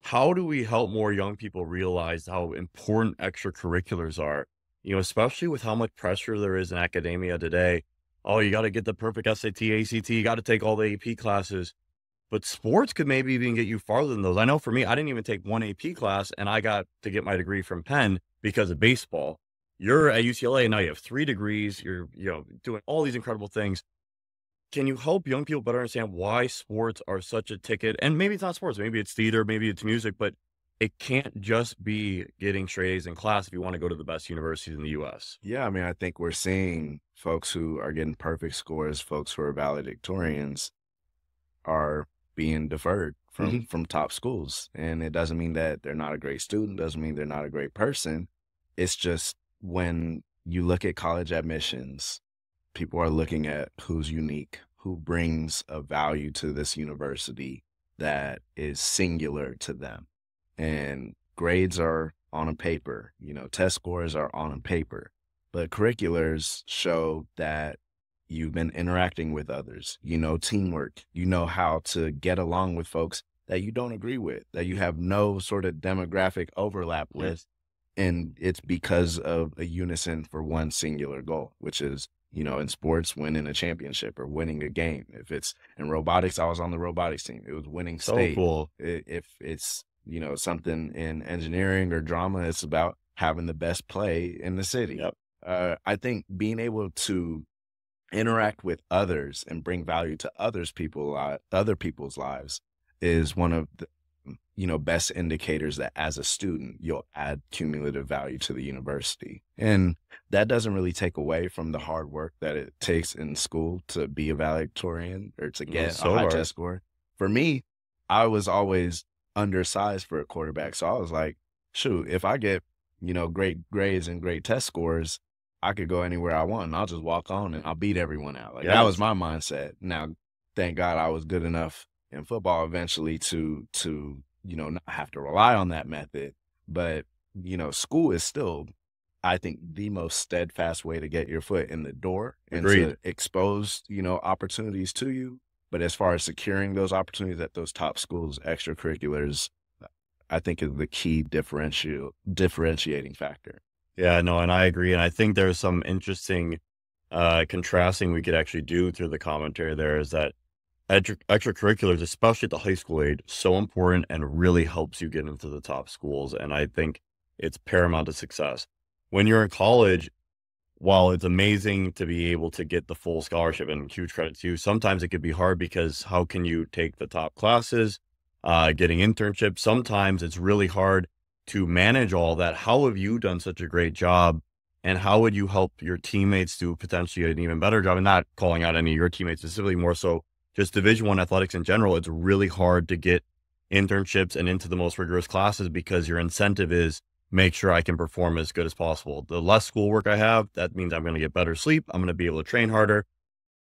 how do we help more young people realize how important extracurriculars are? Especially with how much pressure there is in academia today. Oh, you got to get the perfect SAT, ACT, you got to take all the AP classes. But sports could maybe even get you farther than those. I know for me, I didn't even take one AP class and I got to get my degree from Penn because of baseball. You're at UCLA and now you have 3 degrees. You're, doing all these incredible things. Can you help young people better understand why sports are such a ticket? And maybe it's not sports, maybe it's theater, maybe it's music, but it can't just be getting straight A's in class if you want to go to the best universities in the US. Yeah, I mean, I think we're seeing folks who are getting perfect scores, folks who are valedictorians are being deferred from Mhm. from top schools. And it doesn't mean that they're not a great student, doesn't mean they're not a great person. It's just when you look at college admissions, people are looking at who's unique, who brings a value to this university that is singular to them. And grades are on a paper, test scores are on a paper, but curriculars show that you've been interacting with others, teamwork, how to get along with folks that you don't agree with, that you have no sort of demographic overlap Yeah. with. And it's because of a unison for one singular goal, which is, in sports, winning a championship or winning a game. If it's in robotics, I was on the robotics team. It was winning So state. cool. If it's, something in engineering or drama, it's about having the best play in the city. Yep. I think being able to interact with others and bring value to other people's lives is one of the best indicators that as a student you'll add cumulative value to the university. And that doesn't really take away from the hard work that it takes in school to be a valedictorian or to No, get a so high hard. test score. For me, I was always undersized for a quarterback, so I was like, shoot, if I get great grades and great test scores, I could go anywhere I want and I'll just walk on and I'll beat everyone out. Like that was Yes. my mindset. Now, thank God I was good enough in football eventually not have to rely on that method. But, school is still, I think, the most steadfast way to get your foot in the door and Agreed. to expose, opportunities to you. But as far as securing those opportunities at those top schools, extracurriculars, I think is the key differentiating factor. Yeah, no, and I agree. And I think there's some interesting contrasting we could actually do through the commentary there is that extracurriculars, especially at the high school age, so important and really helps you get into the top schools. And I think it's paramount to success. When you're in college, while it's amazing to be able to get the full scholarship and huge credit to you, sometimes it could be hard because how can you take the top classes, getting internships? Sometimes it's really hard to manage all that. How have you done such a great job? And how would you help your teammates do potentially an even better job? And not calling out any of your teammates specifically, more so just Division I athletics in general. It's really hard to get internships and into the most rigorous classes because your incentive is make sure I can perform as good as possible. The less schoolwork I have, that means I'm going to get better sleep. I'm going to be able to train harder.